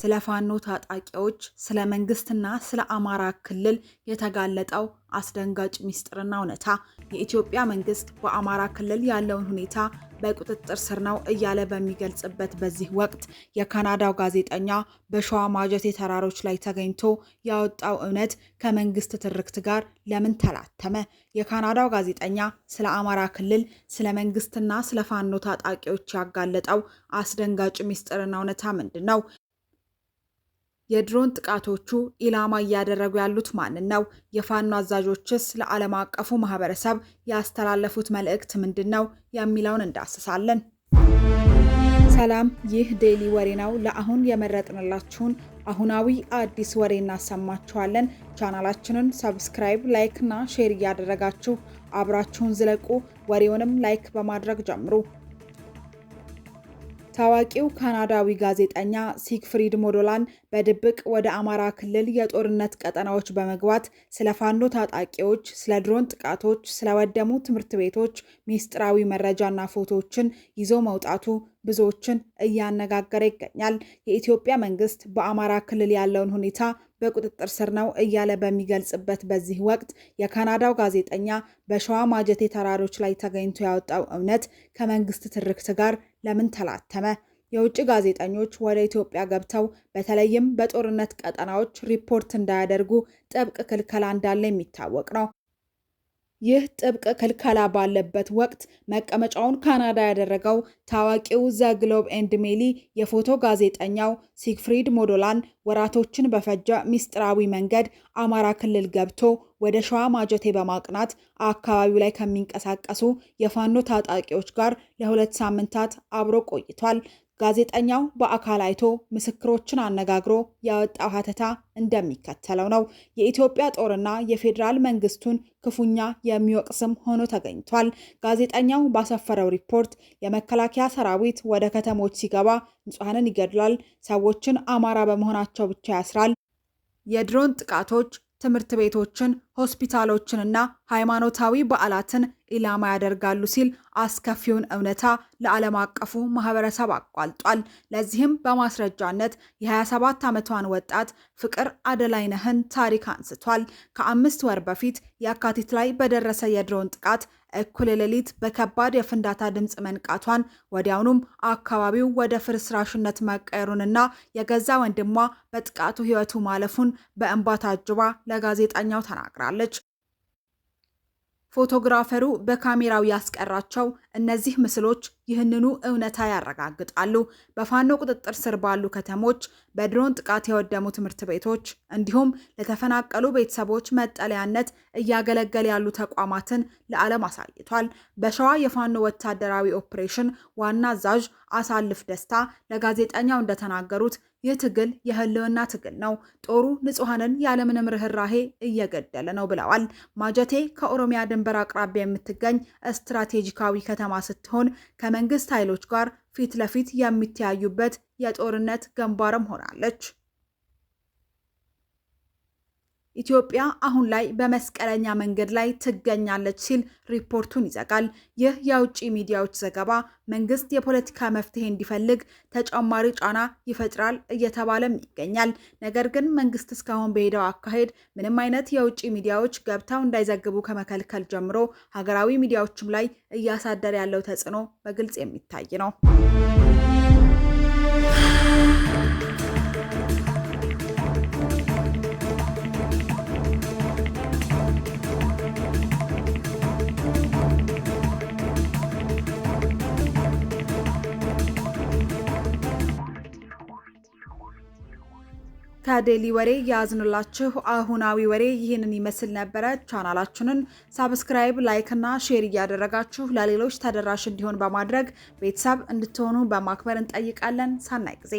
ስለ ፋኖ ታጣቂዎች፣ ስለ መንግስትና ስለ አማራ ክልል የተጋለጠው አስደንጋጭ ሚስጥርና እውነታ። የኢትዮጵያ መንግስት በአማራ ክልል ያለውን ሁኔታ በቁጥጥር ስር ነው እያለ በሚገልጽበት በዚህ ወቅት የካናዳው ጋዜጠኛ በሸዋ ማጀቴ ተራሮች ላይ ተገኝቶ ያወጣው እውነት ከመንግስት ትርክት ጋር ለምን ተላተመ? የካናዳው ጋዜጠኛ ስለ አማራ ክልል፣ ስለ መንግስትና ስለ ፋኖ ታጣቂዎች ያጋለጠው አስደንጋጭ ሚስጥርና እውነታ ምንድን ነው? የድሮን ጥቃቶቹ ኢላማ እያደረጉ ያሉት ማንን ነው? የፋኖ አዛዦችስ ለዓለም አቀፉ ማህበረሰብ ያስተላለፉት መልእክት ምንድነው? የሚለውን እንዳስሳለን። ሰላም፣ ይህ ዴይሊ ወሬ ነው። ለአሁን የመረጥንላችሁን አሁናዊ አዲስ ወሬ እናሰማችኋለን። ቻናላችንን ሰብስክራይብ፣ ላይክ እና ሼር እያደረጋችሁ አብራችሁን ዝለቁ። ወሬውንም ላይክ በማድረግ ጀምሩ። ታዋቂው ካናዳዊ ጋዜጠኛ ሲግፍሪድ ሞዶላን በድብቅ ወደ አማራ ክልል የጦርነት ቀጠናዎች በመግባት ስለ ፋኖ ታጣቂዎች፣ ስለ ድሮን ጥቃቶች፣ ስለወደሙ ትምህርት ቤቶች ሚስጥራዊ መረጃና ፎቶዎችን ይዞ መውጣቱ ብዙዎችን እያነጋገረ ይገኛል። የኢትዮጵያ መንግስት በአማራ ክልል ያለውን ሁኔታ በቁጥጥር ስር ነው እያለ በሚገልጽበት በዚህ ወቅት የካናዳው ጋዜጠኛ በሸዋ ማጀቴ ተራሮች ላይ ተገኝቶ ያወጣው እውነት ከመንግስት ትርክት ጋር ለምን ተላተመ? የውጭ ጋዜጠኞች ወደ ኢትዮጵያ ገብተው በተለይም በጦርነት ቀጠናዎች ሪፖርት እንዳያደርጉ ጥብቅ ክልከላ እንዳለ የሚታወቅ ነው። ይህ ጥብቅ ክልከላ ባለበት ወቅት መቀመጫውን ካናዳ ያደረገው ታዋቂው ዘ ግሎብ ኤንድ ሜሊ የፎቶ ጋዜጠኛው ሲግፍሪድ ሞዶላን ወራቶችን በፈጀ ሚስጥራዊ መንገድ አማራ ክልል ገብቶ ወደ ሸዋ ማጀቴ በማቅናት አካባቢው ላይ ከሚንቀሳቀሱ የፋኖ ታጣቂዎች ጋር ለ2 ሳምንታት አብሮ ቆይቷል። ጋዜጠኛው በአካል አይቶ ምስክሮችን አነጋግሮ ያወጣው ሀተታ እንደሚከተለው ነው። የኢትዮጵያ ጦርና የፌዴራል መንግስቱን ክፉኛ የሚወቅስም ሆኖ ተገኝቷል። ጋዜጠኛው ባሰፈረው ሪፖርት የመከላከያ ሰራዊት ወደ ከተሞች ሲገባ ንጹሐንን ይገድላል፣ ሰዎችን አማራ በመሆናቸው ብቻ ያስራል፣ የድሮን ጥቃቶች ትምህርት ቤቶችን፣ ሆስፒታሎችንና ሃይማኖታዊ በዓላትን ኢላማ ያደርጋሉ ሲል አስከፊውን እውነታ ለዓለም አቀፉ ማህበረሰብ አቋልጧል። ለዚህም በማስረጃነት የ27 ዓመቷን ወጣት ፍቅር አደላይነህን ታሪክ አንስቷል። ከ5 ወር በፊት የካቲት ላይ በደረሰ የድሮን ጥቃት እኩለ ሌሊት በከባድ የፍንዳታ ድምፅ መንቃቷን ወዲያውኑም አካባቢው ወደ ፍርስራሽነት መቀየሩንና የገዛ ወንድሟ በጥቃቱ ህይወቱ ማለፉን በእንባ ታጅባ ለጋዜጠኛው ተናግራለች። ፎቶግራፈሩ በካሜራው ያስቀራቸው እነዚህ ምስሎች ይህንኑ እውነታ ያረጋግጣሉ። በፋኖ ቁጥጥር ስር ባሉ ከተሞች በድሮን ጥቃት የወደሙ ትምህርት ቤቶች እንዲሁም ለተፈናቀሉ ቤተሰቦች መጠለያነት እያገለገሉ ያሉ ተቋማትን ለዓለም አሳይቷል። በሸዋ የፋኖ ወታደራዊ ኦፕሬሽን ዋና አዛዥ አሳልፍ ደስታ ለጋዜጠኛው እንደተናገሩት ይህ ትግል የህልውና ትግል ነው። ጦሩ ንጹሐንን ያለምንም ርህራሄ እየገደለ ነው ብለዋል። ማጀቴ ከኦሮሚያ ድንበር አቅራቢያ የምትገኝ ስትራቴጂካዊ ከተማ ስትሆን ከመንግስት ኃይሎች ጋር ፊት ለፊት የሚተያዩበት የጦርነት ግንባርም ሆናለች። ኢትዮጵያ አሁን ላይ በመስቀለኛ መንገድ ላይ ትገኛለች ሲል ሪፖርቱን ይዘጋል። ይህ የውጭ ሚዲያዎች ዘገባ መንግስት የፖለቲካ መፍትሄ እንዲፈልግ ተጨማሪ ጫና ይፈጥራል እየተባለም ይገኛል። ነገር ግን መንግስት እስካሁን በሄደው አካሄድ ምንም አይነት የውጭ ሚዲያዎች ገብተው እንዳይዘግቡ ከመከልከል ጀምሮ ሀገራዊ ሚዲያዎችም ላይ እያሳደረ ያለው ተጽዕኖ በግልጽ የሚታይ ነው። ከዴሊ ወሬ ያዝንላችሁ አሁናዊ ወሬ ይህንን ይመስል ነበረ። ቻናላችንን ሰብስክራይብ፣ ላይክ እና ሼር እያደረጋችሁ ለሌሎች ተደራሽ እንዲሆን በማድረግ ቤተሰብ እንድትሆኑ በማክበር እንጠይቃለን። ሰናይ ጊዜ